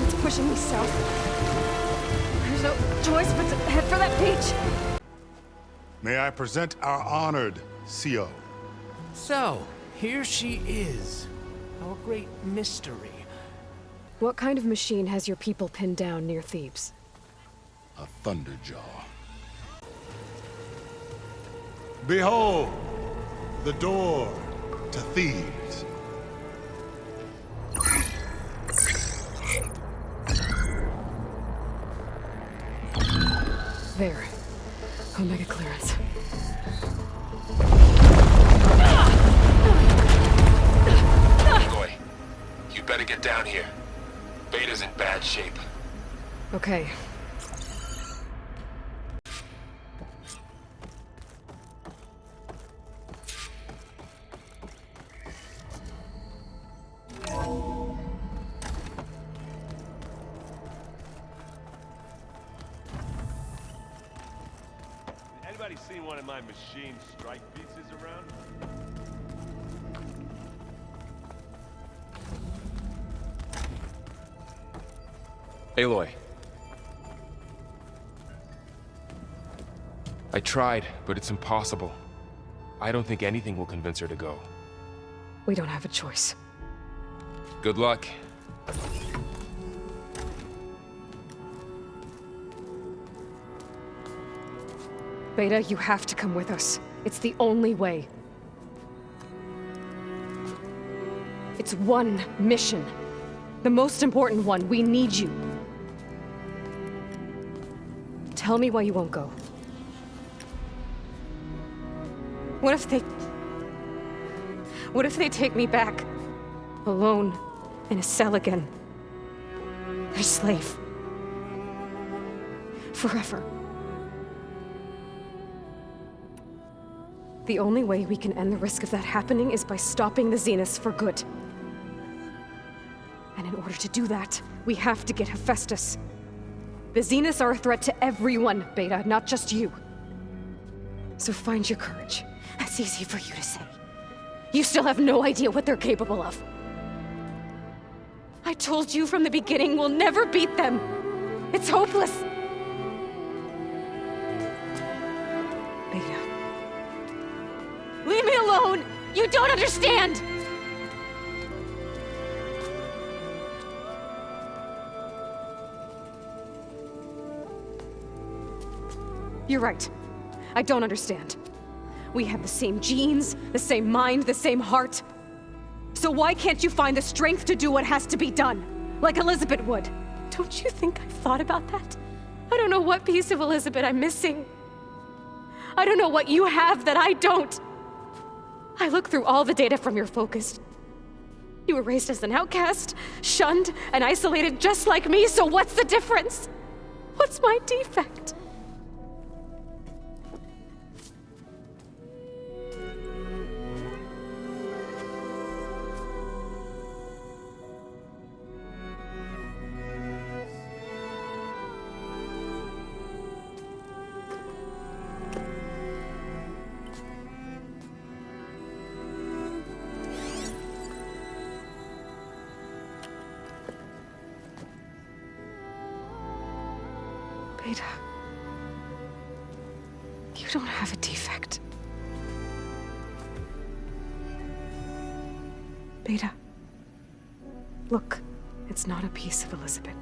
It's pushing me south. There's no choice but to head for that beach. May I present our honored CO? So, here she is. Our great mystery. What kind of machine has your people pinned down near Thebes? A Thunderjaw. Behold, the door to Thebes. There. Omega clearance. Aloy, you better get down here. Beta's in bad shape. Okay. Anybody seen one of my machine strike pieces around? Aloy. I tried, but it's impossible. I don't think anything will convince her to go. We don't have a choice. Good luck. Beta, you have to come with us. It's the only way. It's one mission. The most important one. We need you. Tell me why you won't go. What if they take me back? Alone, in a cell again. Their slave. Forever. The only way we can end the risk of that happening is by stopping the Zeniths for good. And in order to do that, we have to get Hephaestus. The Zeniths are a threat to everyone, Beta, not just you. So find your courage. That's easy for you to say. You still have no idea what they're capable of. I told you from the beginning, we'll never beat them. It's hopeless. Beta. Leave me alone! You don't understand! You're right. I don't understand. We have the same genes, the same mind, the same heart. So why can't you find the strength to do what has to be done? Like Elizabeth would. Don't you think I've thought about that? I don't know what piece of Elizabeth I'm missing. I don't know what you have that I don't. I looked through all the data from your focus. You were raised as an outcast, shunned, and isolated just like me, so what's the difference? What's my defect? Beta, you don't have a defect. Beta, look, it's not a piece of Elizabeth.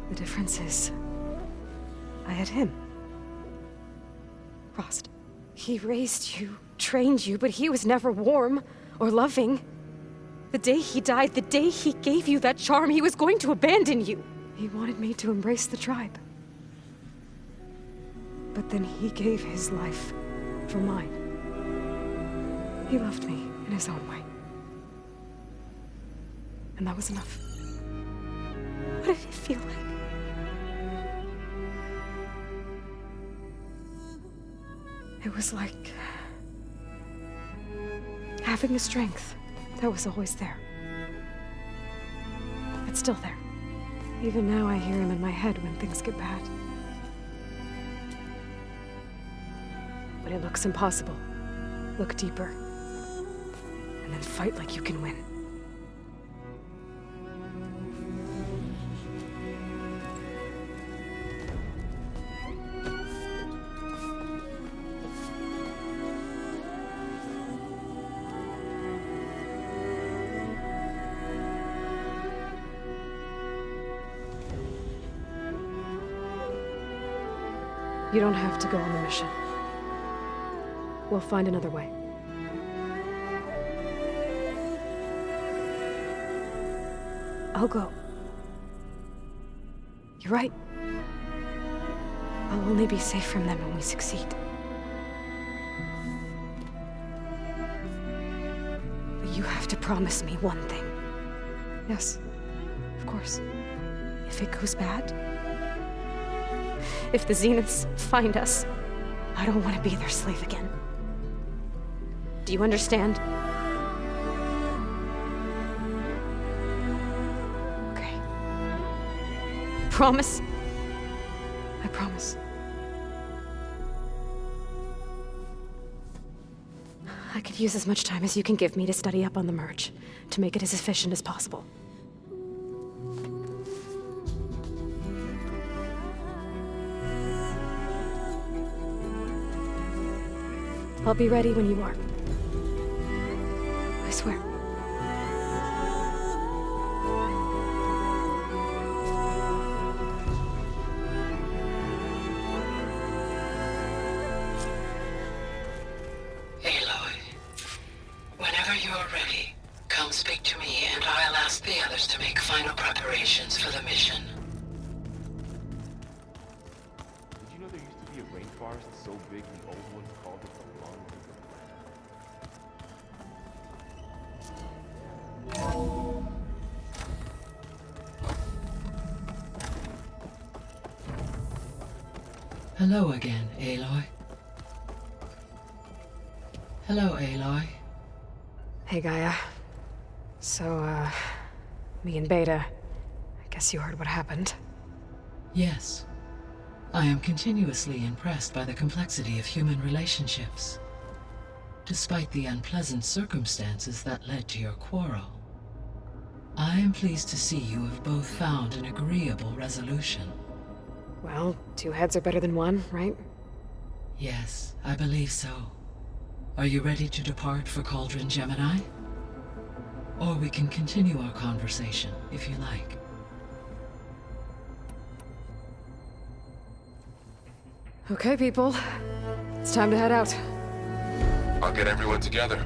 The difference is, I had him. Rost. He raised you, trained you, but he was never warm or loving. The day he died, the day he gave you that charm, he was going to abandon you. He wanted me to embrace the tribe. But then he gave his life for mine. He loved me in his own way. And that was enough. What did it feel like? It was like having the strength that was always there. It's still there. Even now I hear him in my head when things get bad. But it looks impossible. Look deeper. and then fight like you can win. You don't have to go on the mission. We'll find another way. I'll go. You're right. I'll only be safe from them when we succeed. But you have to promise me one thing. Yes, of course. If it goes bad, if the Zeniths find us, I don't want to be their slave again. Do you understand? Okay. Promise? I promise. I could use as much time as you can give me to study up on the merge, to make it as efficient as possible. I'll be ready when you are. I swear. Aloy, whenever you are ready, come speak to me and I'll ask the others to make final preparations for the mission. Did you know there used to be a rainforest so big the old ones called it the Long River? Hello again, Aloy. Hello, Aloy. Hey, Gaia. So, me and Beta, I guess you heard what happened. Yes. I am continuously impressed by the complexity of human relationships. Despite the unpleasant circumstances that led to your quarrel, I am pleased to see you have both found an agreeable resolution. Well, two heads are better than one, right? Yes, I believe so. Are you ready to depart for Cauldron Gemini? Or we can continue our conversation, if you like. Okay, people. It's time to head out. I'll get everyone together.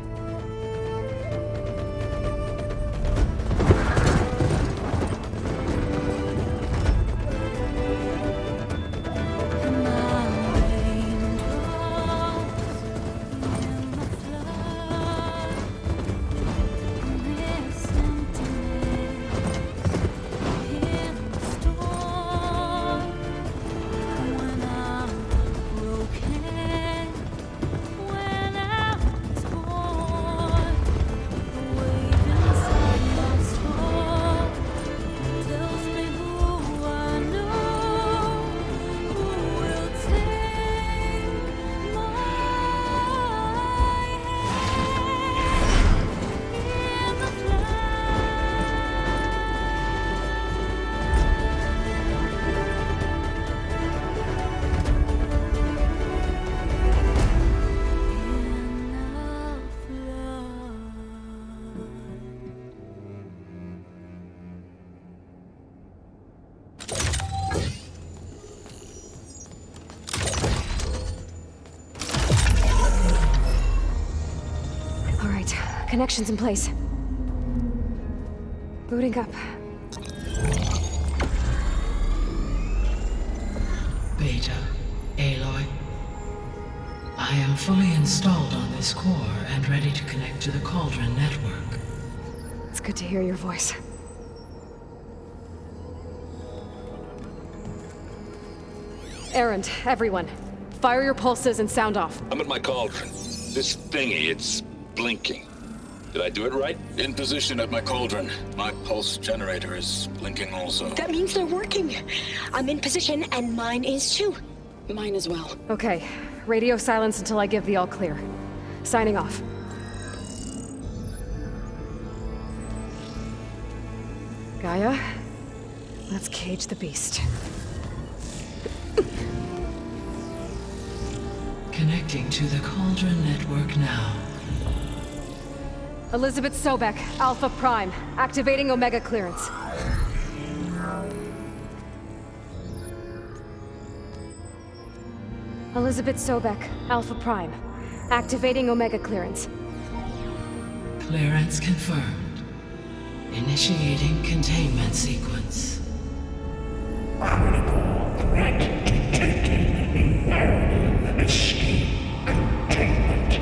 Connections in place. Booting up. Beta, Aloy. I am fully installed on this core and ready to connect to the Cauldron network. It's good to hear your voice. Errand, everyone. Fire your pulses and sound off. I'm at my cauldron. This thingy, it's blinking. Did I do it right? In position at my cauldron. My pulse generator is blinking also. That means they're working. I'm in position and mine is too. Mine as well. Okay. Radio silence until I give the all clear. Signing off. Gaia, let's cage the beast. Connecting to the Cauldron network now. Elizabeth Sobek, Alpha Prime, activating Omega clearance. Elizabeth Sobek, Alpha Prime, activating Omega clearance. Clearance confirmed. Initiating containment sequence. Critical threat detected. Imperative escape containment.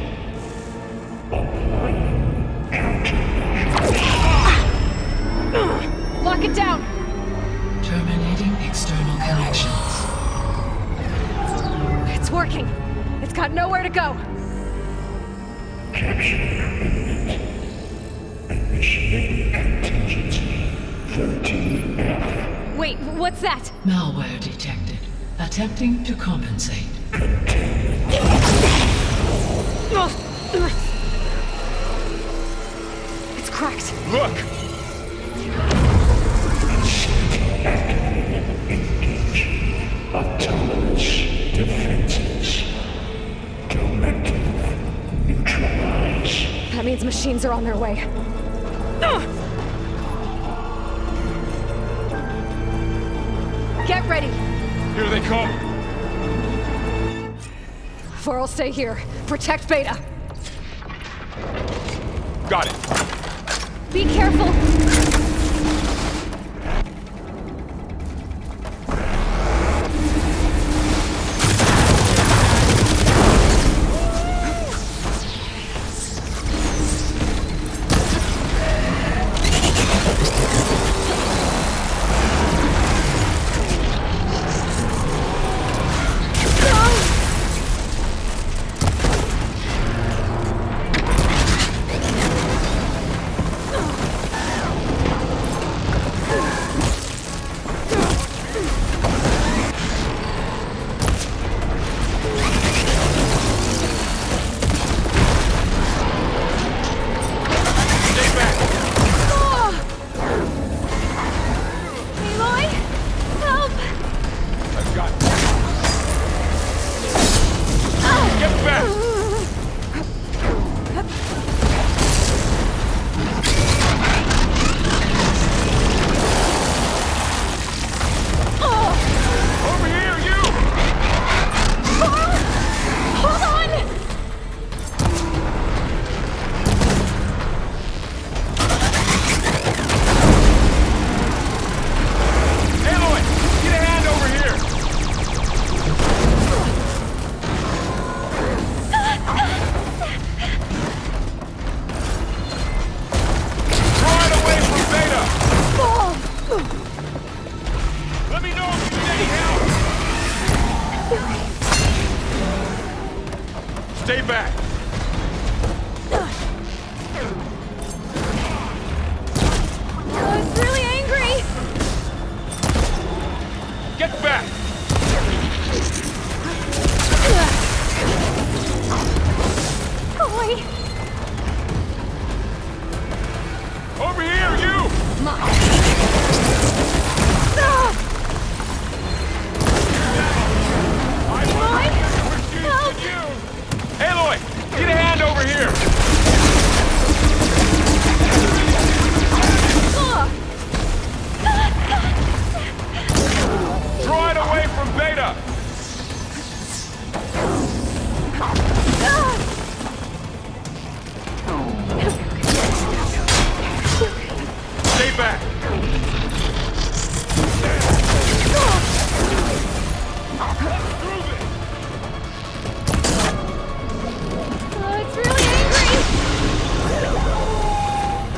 Applying countermeasures. Lock it down! Terminating external connections. It's working. It's got nowhere to go. Capture imminent. Initiating contingency 13F. Wait, what's that? Malware detected. Attempting to compensate. It's cracked. Look! Engage autonomous defenses. Directive neutralize. That means machines are on their way. Get ready. Here they come! Vor'll stay here. Protect Beta. Got it! Be careful. Aloy, help! I've got it. Get back! Over here, you! Hold on! Aloy! Get a hand over here! Draw it away from Beta! Let me know if you need any help! Stay back! It's really angry! Get back! Aloy! Over here, you! Aloy! Help! Aloy! Get a hand over here! Draw it away from Beta! Stay back! It's really angry!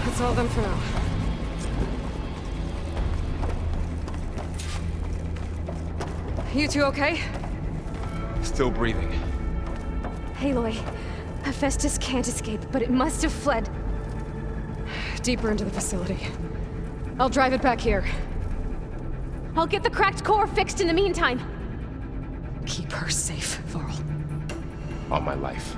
That's all of them for now. You two okay? Still breathing. Aloy, Hephaestus can't escape, but it must have fled deeper into the facility. I'll drive it back here. I'll get the cracked core fixed in the meantime. Keep her safe, Varl. On my life.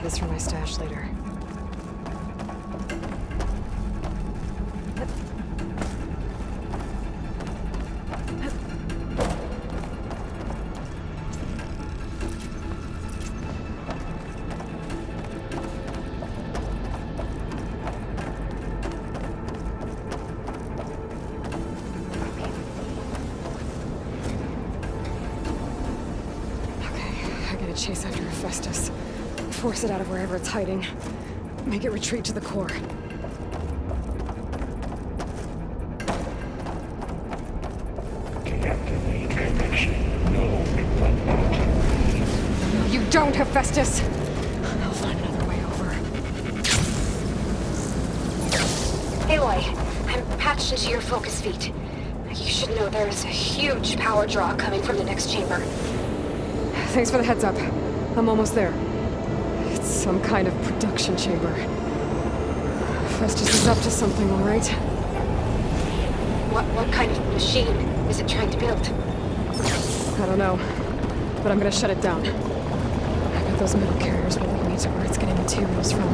have this for my stash later. Chase after Hephaestus. Force it out of wherever it's hiding. Make it retreat to the core. Deactivate connection. No HUD. No, you don't, Hephaestus! I'll find another way over. Aloy, I'm patched into your focus feed. You should know there's a huge power draw coming from the next chamber. Thanks for the heads up. I'm almost there. It's some kind of production chamber. Festus is up to something, all right? What kind of machine is it trying to build? I don't know, but I'm gonna shut it down. I bet those metal carriers will lead me to where it's getting materials from.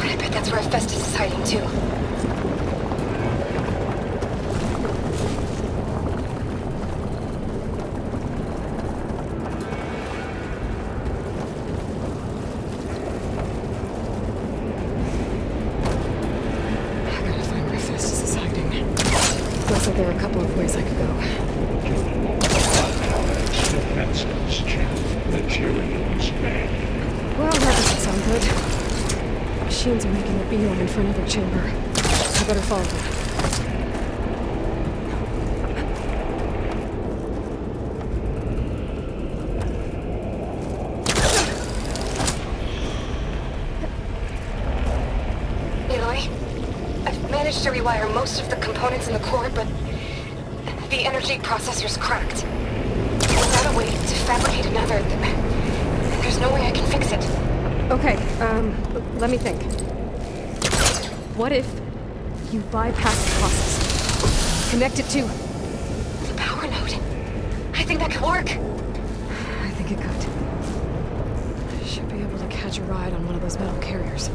I bet that's where Festus is hiding too. There are a couple of ways I could go. Defenses, materials bank. Well, that doesn't sound good. Machines are making a beeline for another chamber. I better follow them. Aloy, I've managed to rewire most of the components in the core, but the energy processor's cracked. Without a way to fabricate another, there's no way I can fix it. Okay, let me think. What if you bypass the process? Connect it to the power node. I think that could work. I think it could. I should be able to catch a ride on one of those metal carriers.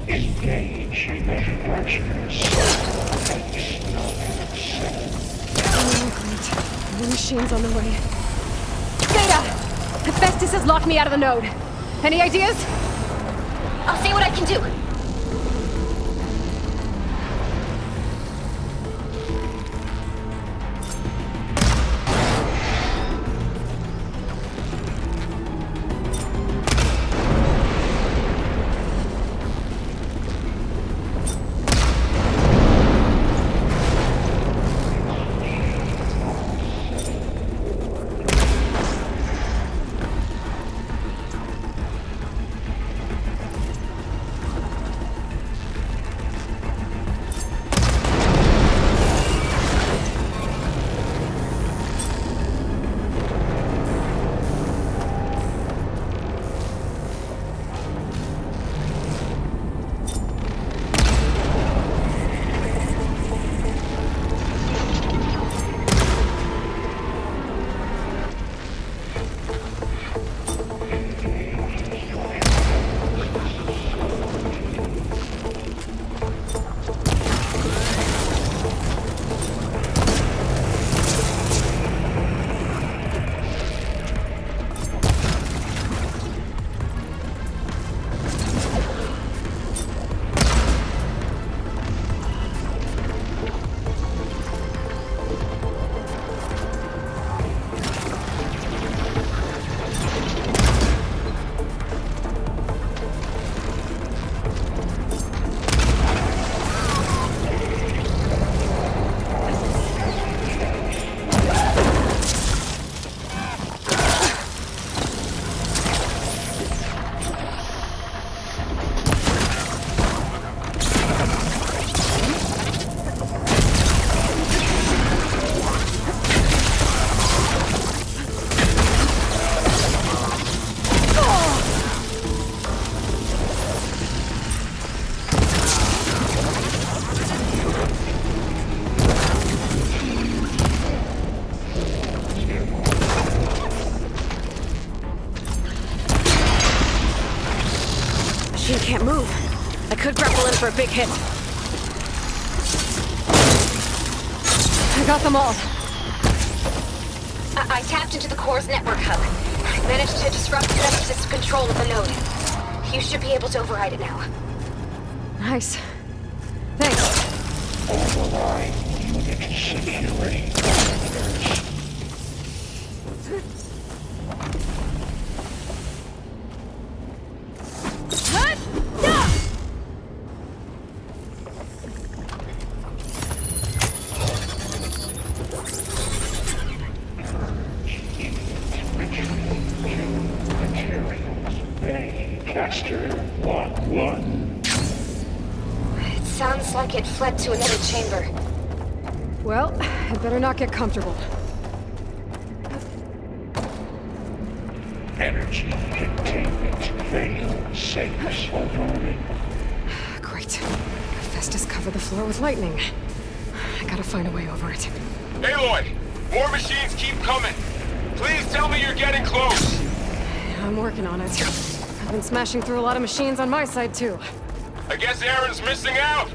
Engage manufacturers. Oh, great. The machine's on the way. Data! Hephaestus has locked me out of the node. Any ideas? I'll see what I can do. machine can't move. I could grapple in for a big hit. I got them all. I tapped into the core's network hub. I managed to disrupt Nemesis' control of the node. You should be able to override it now. Nice. Thanks. Override unit security parameters. Caster 1-1. It sounds like it fled to another chamber. Well, I better not get comfortable. Energy containment failed. Safe override. Great. Festus covered the floor with lightning. I gotta find a way over it. Aloy! More machines keep coming! Please tell me you're getting close! I'm working on it. I've been smashing through a lot of machines on my side, too. I guess Aaron's missing out!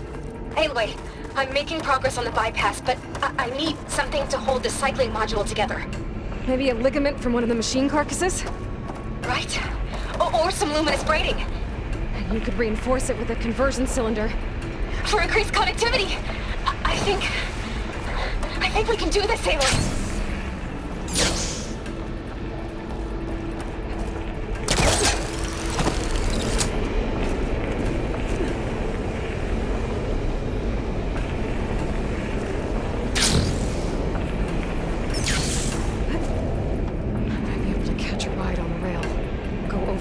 Aloy, I'm making progress on the bypass, but I need something to hold the cycling module together. Maybe a ligament from one of the machine carcasses? Right? Or some luminous braiding. And you could reinforce it with a conversion cylinder. For increased connectivity! I think we can do this, Aloy.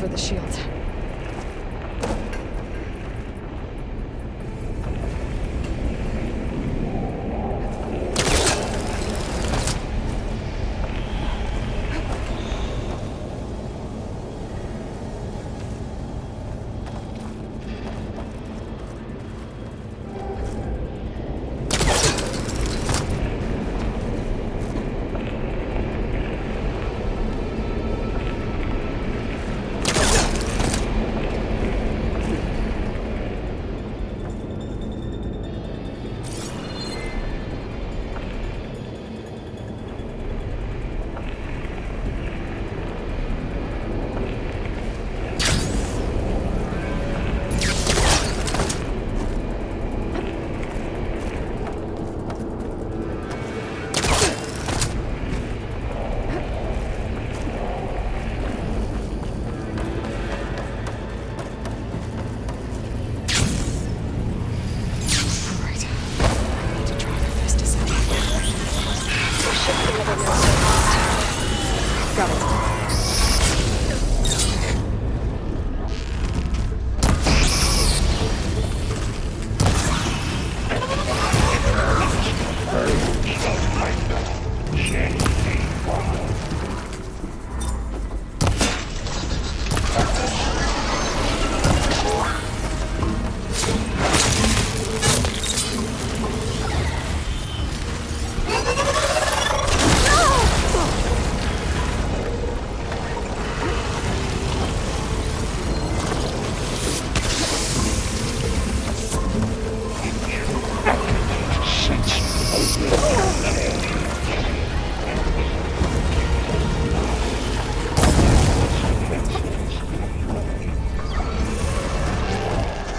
The shield.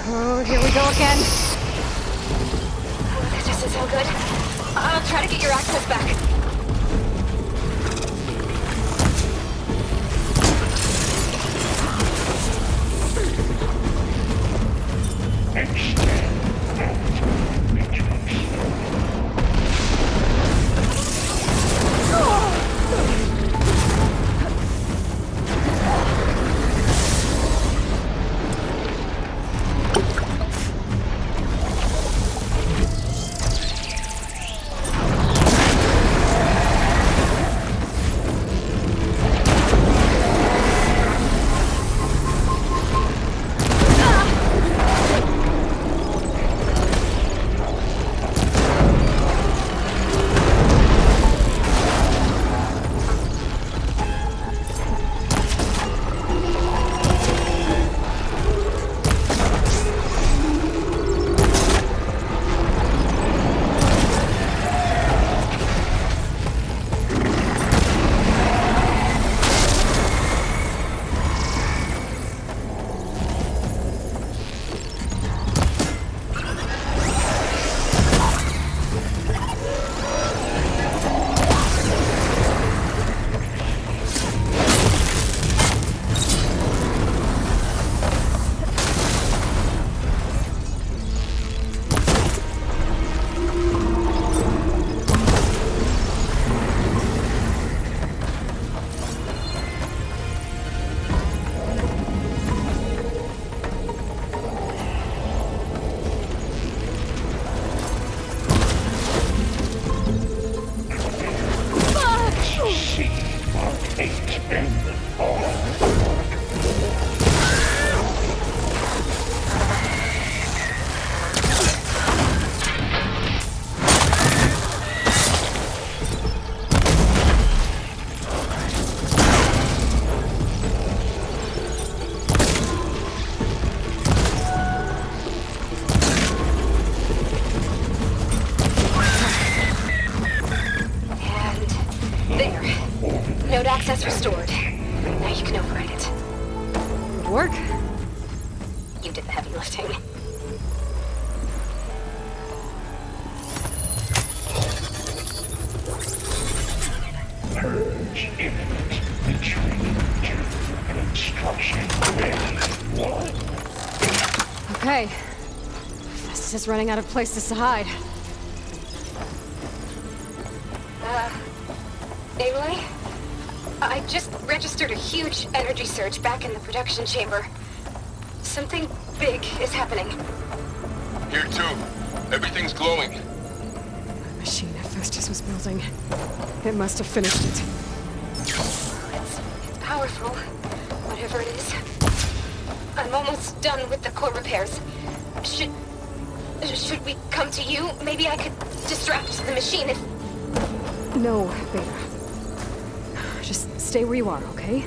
Oh, here we go again. Oh, this doesn't sound good. I'll try to get your access back. Work? You did the heavy lifting. Purge imminent. Retreat to construction ready. 1. Okay. This is running out of places to hide. Aloy? I just registered a huge energy surge back in the production chamber. Something big is happening. Here too. Everything's glowing. The machine Hephaestus was building. It must have finished it. It's powerful, whatever it is. I'm almost done with the core repairs. Should we come to you? Maybe I could distract the machine if... No, Beta. Just stay where you are, okay?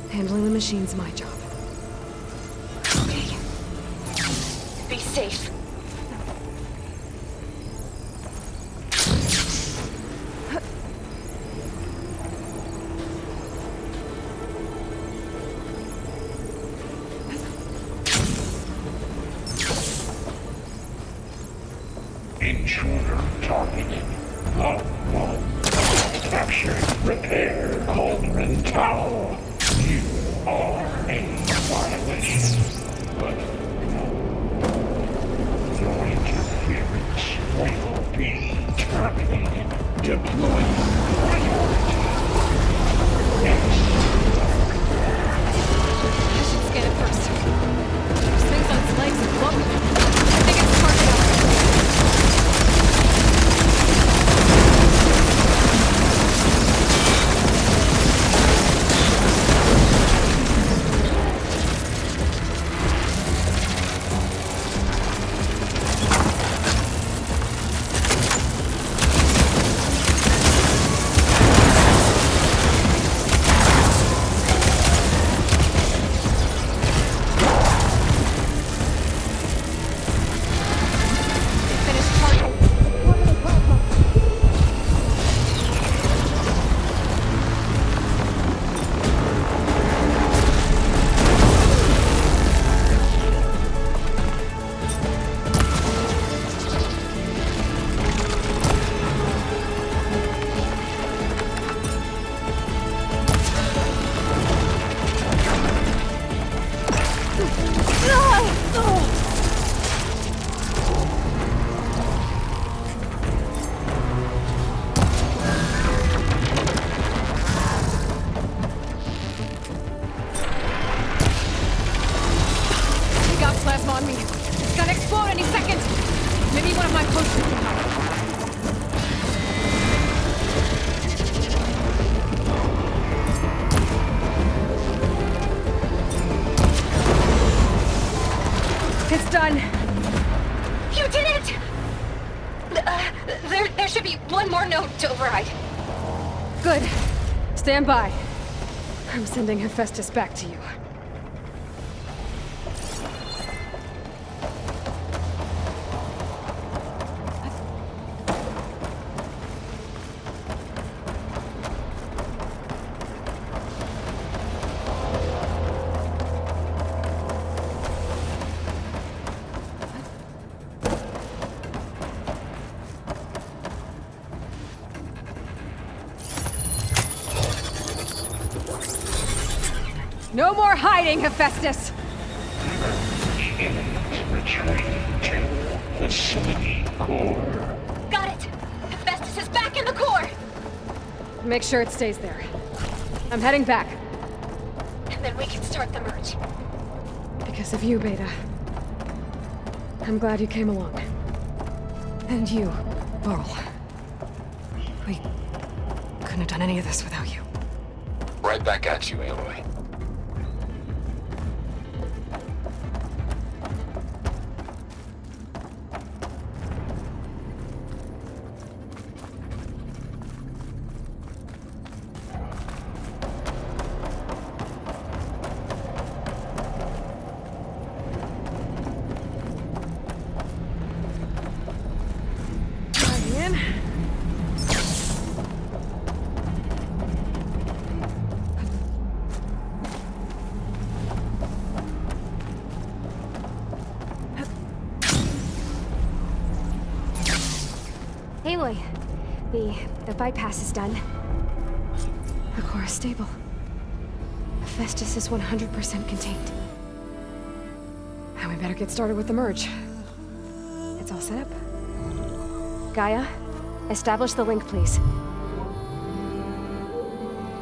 Handling the machine's my job. Okay. Be safe. Intruder targeted. Lot 1. Capture, repair, Cauldron Tower. You are a violation. But no. Your interference will be terminated. Deploying priority. I should scan it first. This thing's on its legs and glowing. I think it's target out. It's done. You did it! There should be one more node to override. Good. Stand by. I'm sending Hephaestus back to you. No more hiding, Hephaestus! Retreat to facility core. Got it! Hephaestus is back in the core! Make sure it stays there. I'm heading back. And then we can start the merge. Because of you, Beta. I'm glad you came along. And you, Varl. We couldn't have done any of this without you. Right back at you, Aloy. Aloy, the bypass is done. The core is stable. Hephaestus is 100% contained. And we better get started with the merge. It's all set up. Gaia, establish the link, please.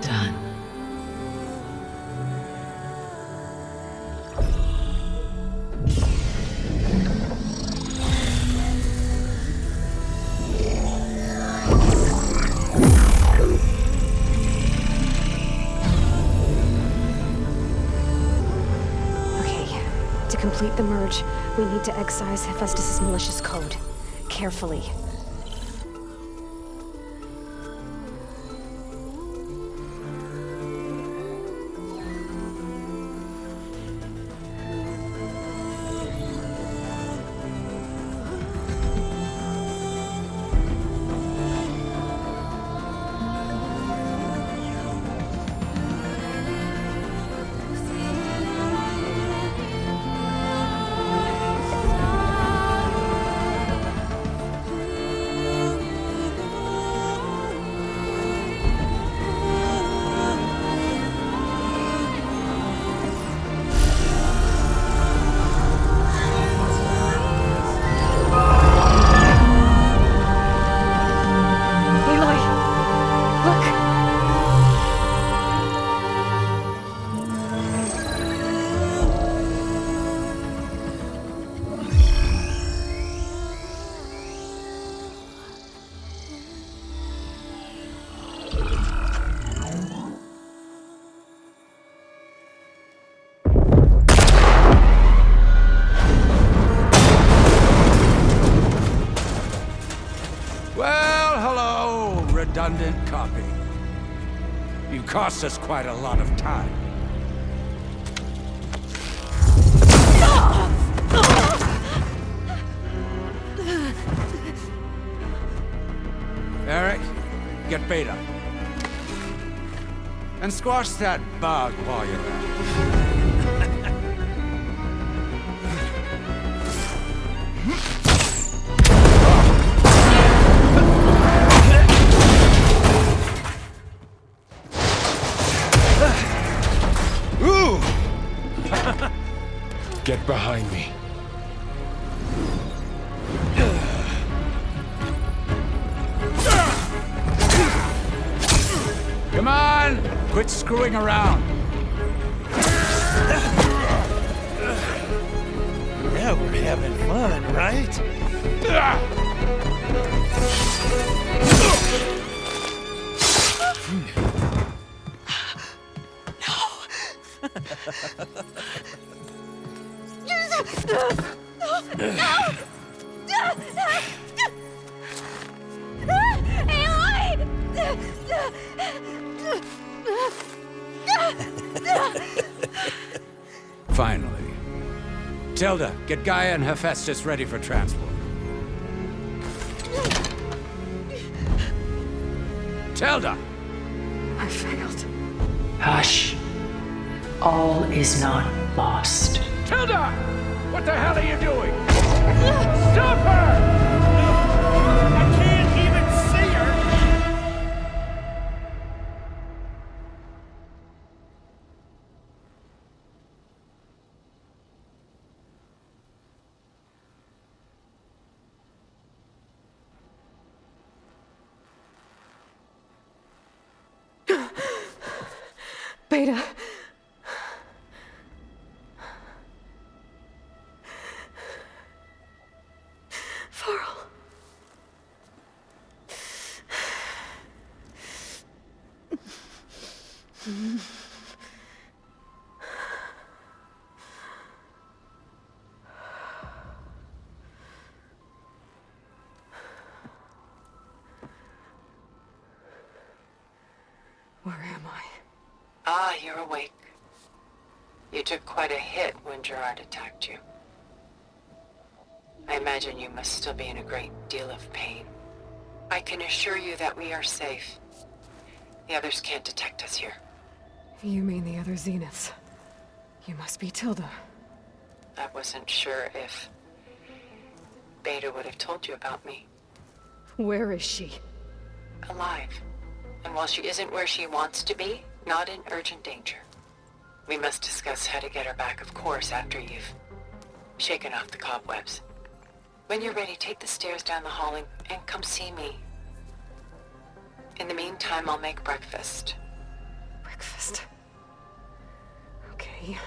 Done. To complete the merge, we need to excise Hephaestus' malicious code. Carefully. Redundant copy. You cost us quite a lot of time. Eric, get Beta. And squash that bug while you're at it. Get behind me. Come on! Quit screwing around. Yeah, we're having fun, right? Finally. Tilda, get Gaia and Hephaestus ready for transport. Tilda! I failed. Hush. All is not lost. Tilda! What the hell are you doing? Stop her! I can't even see her! Beta. Varl. Where am I? Ah, you're awake. You took quite a hit when Gerard attacked you. I imagine you must still be in a great deal of pain. I can assure you that we are safe. The others can't detect us here. You mean the other Zeniths? You must be Tilda. I wasn't sure if Beta would have told you about me. Where is she? Alive. And while she isn't where she wants to be, not in urgent danger. We must discuss how to get her back, of course, after you've shaken off the cobwebs. When you're ready, take the stairs down the hall and come see me. In the meantime, I'll make breakfast. Breakfast. Okay.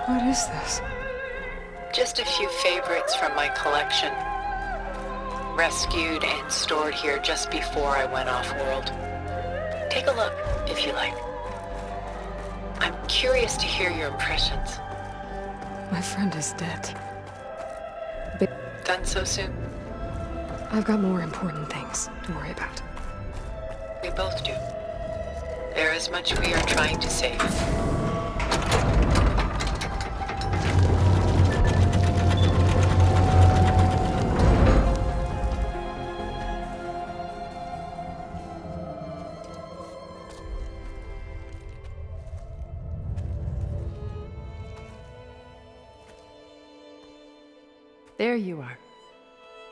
What is this? Just a few favorites from my collection. Rescued and stored here just before I went off-world. Take a look, if you like. I'm curious to hear your impressions. My friend is dead. Done so soon? I've got more important things to worry about. We both do. There is much we are trying to save. There you are.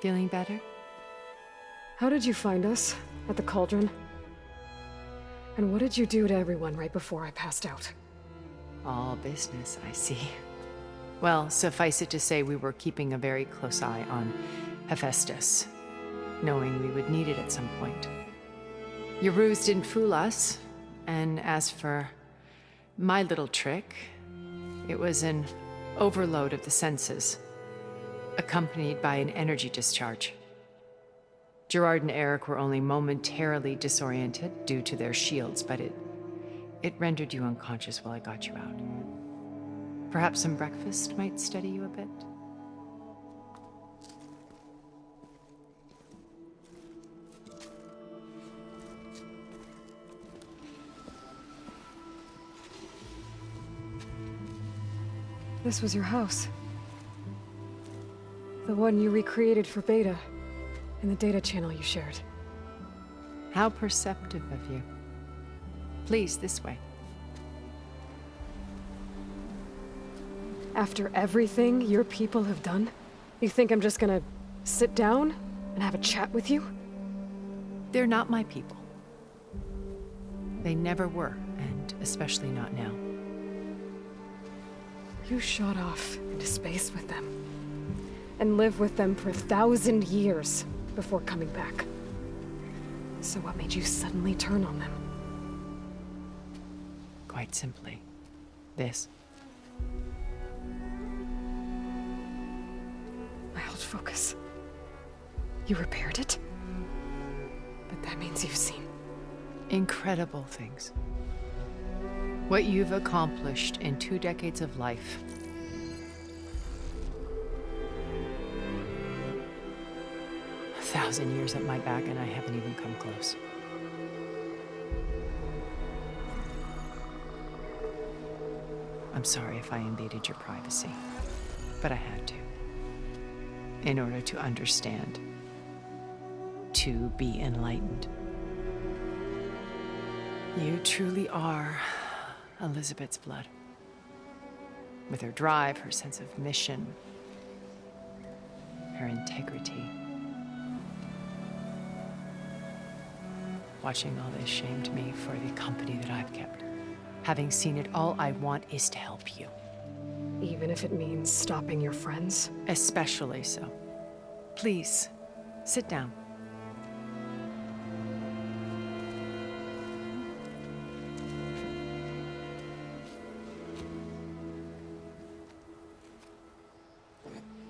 Feeling better? How did you find us? At the cauldron? And what did you do to everyone right before I passed out? All business, I see. Well, suffice it to say we were keeping a very close eye on Hephaestus, knowing we would need it at some point. Your ruse didn't fool us, and as for my little trick, it was an overload of the senses, accompanied by an energy discharge. Gerard and Eric were only momentarily disoriented due to their shields, but it rendered you unconscious while I got you out. Perhaps some breakfast might steady you a bit? This was your house. The one you recreated for Beta, in the data channel you shared. How perceptive of you. Please, this way. After everything your people have done, you think I'm just gonna sit down and have a chat with you? They're not my people. They never were, and especially not now. You shot off into space with them, and lived with them for 1,000 years before coming back. So what made you suddenly turn on them? Quite simply, this. My old focus. You repaired it? But that means you've seen incredible things. What you've accomplished in 2 decades of life. A 1,000 years at my back and I haven't even come close. I'm sorry if I invaded your privacy, but I had to. In order to understand. To be enlightened. You truly are Elizabeth's blood. With her drive, her sense of mission, her integrity. Watching all this shamed me for the company that I've kept. Having seen it, all I want is to help you. even if it means stopping your friends? Especially so. Please, sit down.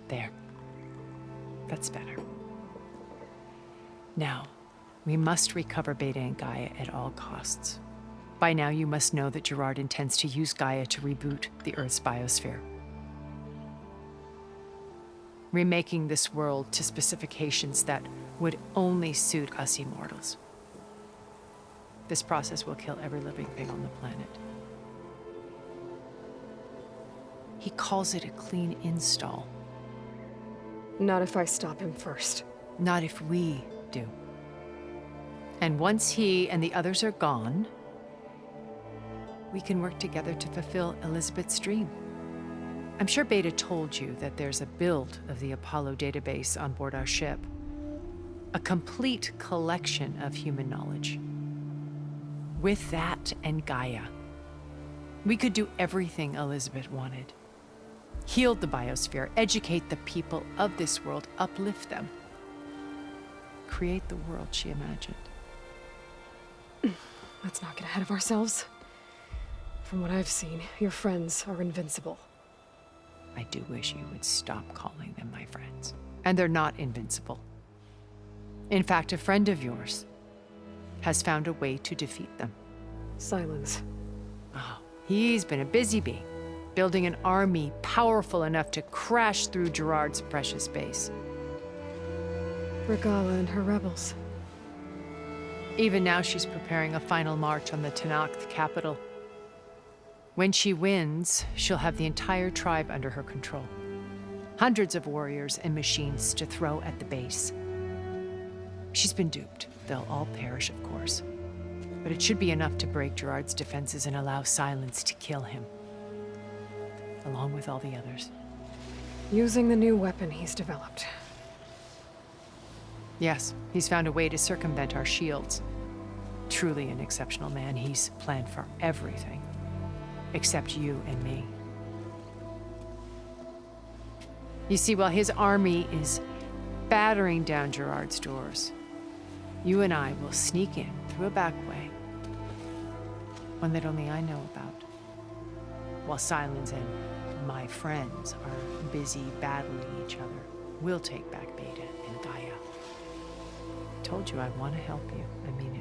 There. That's better. Now, we must recover Beta and Gaia at all costs. By now, you must know that Gerard intends to use Gaia to reboot the Earth's biosphere. Remaking this world to specifications that would only suit us immortals. This process will kill every living thing on the planet. He calls it a clean install. Not if I stop him first. Not if we do. And once he and the others are gone, we can work together to fulfill Elizabeth's dream. I'm sure Beta told you that there's a build of the Apollo database on board our ship. A complete collection of human knowledge. With that and Gaia, we could do everything Elizabeth wanted. Heal the biosphere, educate the people of this world, uplift them. Create the world she imagined. Let's not get ahead of ourselves. From what I've seen, your friends are invincible. I do wish you would stop calling them my friends. And they're not invincible. In fact, a friend of yours has found a way to defeat them. Silence. Oh, he's been a busy bee, building an army powerful enough to crash through Gerard's precious base. Regala and her rebels. Even now, she's preparing a final march on the Tenakth capital. When she wins, she'll have the entire tribe under her control. Hundreds of warriors and machines to throw at the base. She's been duped. They'll all perish, of course. But it should be enough to break Gerard's defenses and allow Silence to kill him. Along with all the others. Using the new weapon he's developed. Yes, he's found a way to circumvent our shields. Truly an exceptional man. He's planned for everything. Except you and me. You see, while his army is battering down Gerard's doors, you and I will sneak in through a back way. One that only I know about. While Silence and my friends are busy battling each other, we'll take back Beta and Gaia. I told you I want to help you. I mean it.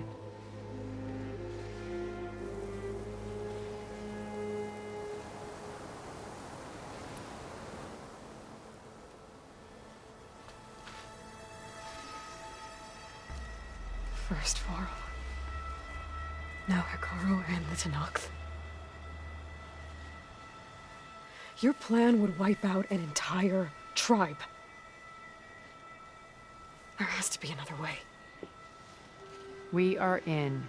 First Varl. Now Hekarro and the Tenakth. Your plan would wipe out an entire tribe. There has to be another way. We are in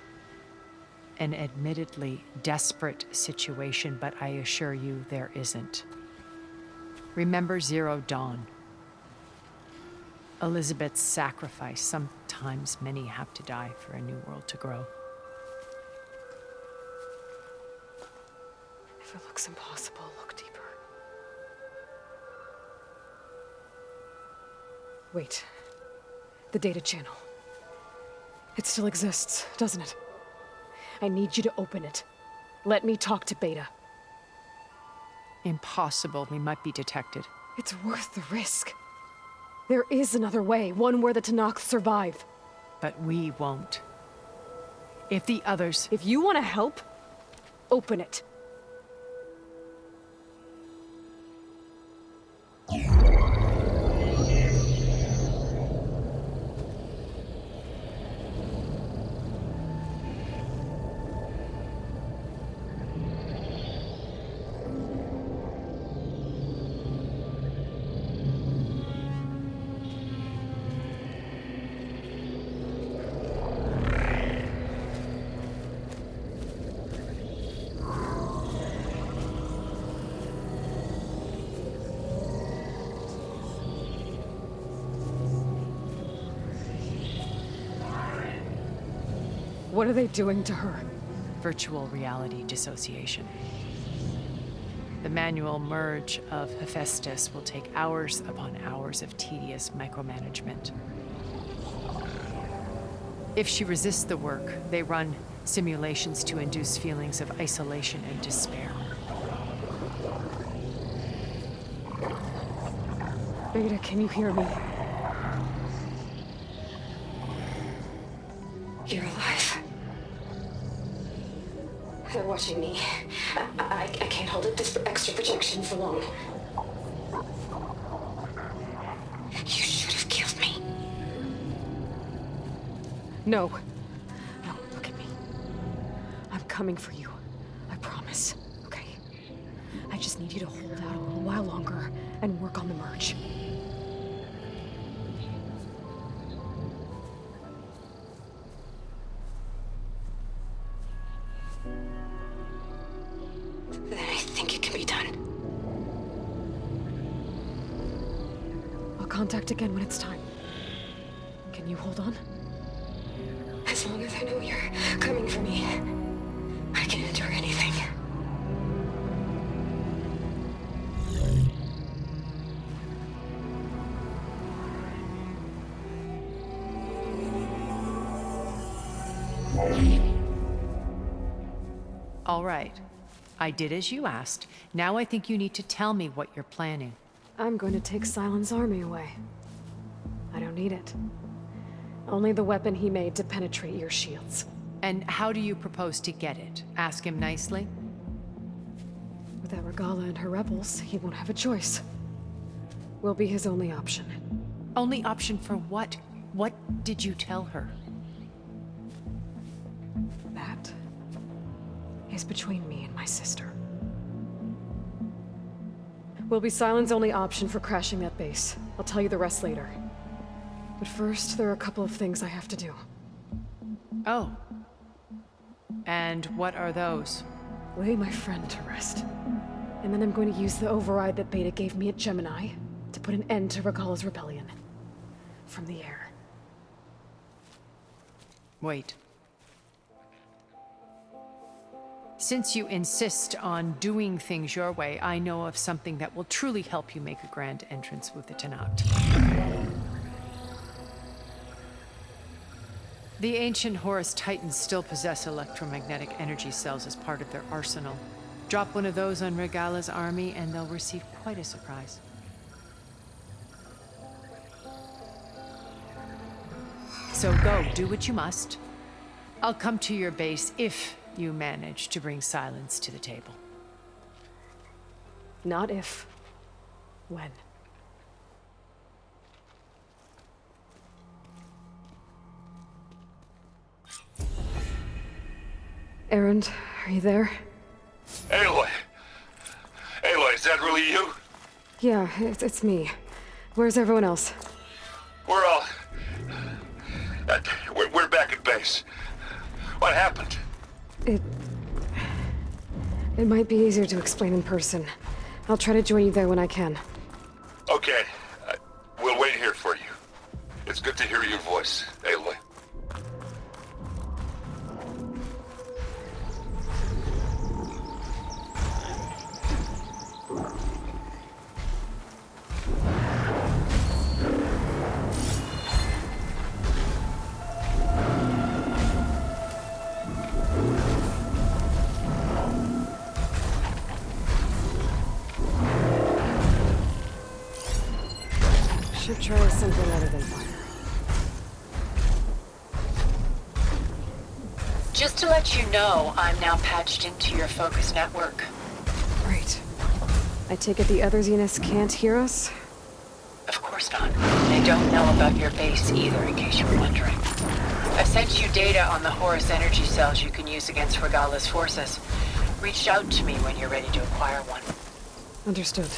an admittedly desperate situation, but I assure you there isn't. Remember Zero Dawn. Elizabeth's sacrifice. Sometimes many have to die for a new world to grow. If it looks impossible, look deeper. Wait. The data channel. It still exists, doesn't it? I need you to open it. Let me talk to Beta. Impossible. We might be detected. It's worth the risk. There is another way, one where the Tenakth survive. But we won't. If the others... If you want to help, open it. What are they doing to her? Virtual reality dissociation. The manual merge of Hephaestus will take hours upon hours of tedious micromanagement. If she resists the work, they run simulations to induce feelings of isolation and despair. Beta, can you hear me? You're alive. They're watching me. I can't hold up this extra projection for long. You should have killed me. No. No, look at me. I'm coming for you. I promise, okay? I just need you to hold out a little while longer and work on the merge. Then I think it can be done. I'll contact again when it's time. Can you hold on? As long as I know you're coming for me, I can endure anything. All right. I did as you asked. Now I think you need to tell me what you're planning. I'm going to take Silent's army away. I don't need it. Only the weapon he made to penetrate your shields. And how do you propose to get it? Ask him nicely? Without Regala and her rebels, he won't have a choice. We'll be his only option. Only option for what? What did you tell her? That is between me and my sister. Will be Silent's only option for crashing that base. I'll tell you the rest later. But first, there are a couple of things I have to do. Oh. And what are those? Lay my friend to rest. And then I'm going to use the override that Beta gave me at Gemini to put an end to Regala's rebellion. From the air. Wait. Since you insist on doing things your way, I know of something that will truly help you make a grand entrance with the Tenat. The ancient Horus Titans still possess electromagnetic energy cells as part of their arsenal. Drop one of those on Regala's army and they'll receive quite a surprise. So go, do what you must. I'll come to your base if you manage to bring Silence to the table. Not if. When. Erend, are you there? Aloy! Aloy, is that really you? Yeah, it's me. Where's everyone else? We're all... we're back at base. What happened? It might be easier to explain in person. I'll try to join you there when I can. Okay. We'll wait here for you. It's good to hear your voice, Aloy. Should try something other than fire. Just to let you know, I'm now patched into your focus network. Great. I take it the other Zeniths can't hear us? Of course not. They don't know about your base either, in case you were wondering. I've sent you data on the Horus energy cells you can use against Regala's forces. Reach out to me when you're ready to acquire one. Understood.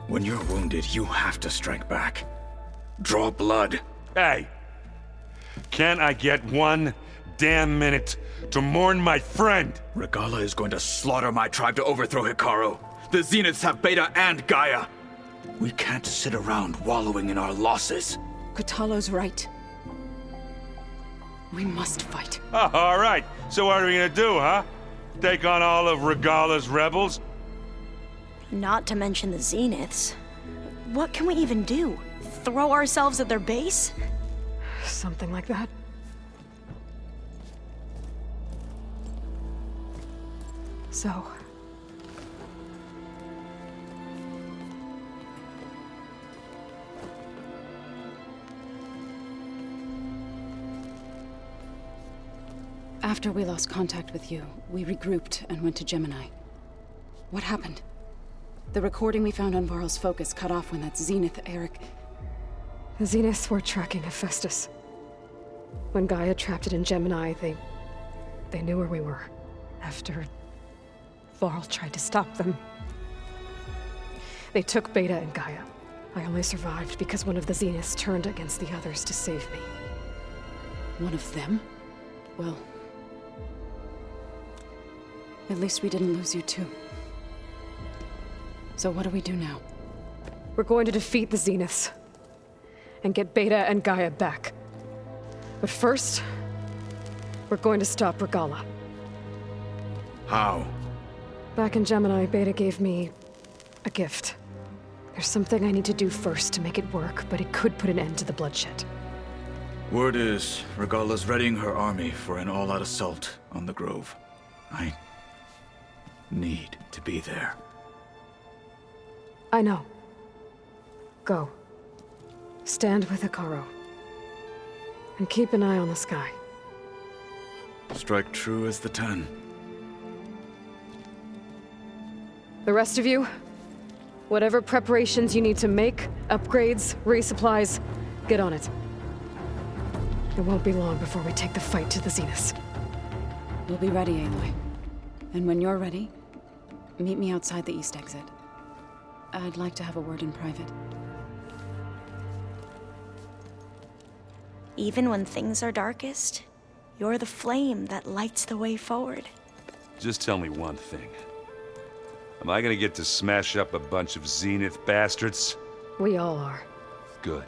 When you're wounded, you have to strike back. Draw blood. Hey! Can I get one damn minute to mourn my friend. Regala is going to slaughter my tribe to overthrow Hikaru. The Zeniths have Beta and Gaia. We can't sit around wallowing in our losses. Kotallo's right. We must fight. Oh, all right. So what are we gonna do, huh? Take on all of Regala's rebels? Not to mention the Zeniths. What can we even do? Throw ourselves at their base? Something like that. So... After we lost contact with you, we regrouped and went to Gemini. What happened? The recording we found on Varl's focus cut off when that Zenith Eric... The Zeniths were tracking Hephaestus. When Gaia trapped it in Gemini, they knew where we were. After Varl tried to stop them. They took Beta and Gaia. I only survived because one of the Zeniths turned against the others to save me. One of them? Well... at least we didn't lose you too. So what do we do now? We're going to defeat the Zeniths. And get Beta and Gaia back. But first, we're going to stop Regala. How? Back in Gemini, Beta gave me a gift. There's something I need to do first to make it work, but it could put an end to the bloodshed. Word is, Regala's readying her army for an all-out assault on the Grove. I need to be there. I know. Go. Stand with Hikaru. And keep an eye on the sky. Strike true as the 10. The rest of you, whatever preparations you need to make, upgrades, resupplies, get on it. It won't be long before we take the fight to the Zeniths. We'll be ready, Aloy. And when you're ready, meet me outside the east exit. I'd like to have a word in private. Even when things are darkest, you're the flame that lights the way forward. Just tell me one thing. Am I gonna get to smash up a bunch of Zenith bastards? We all are. Good.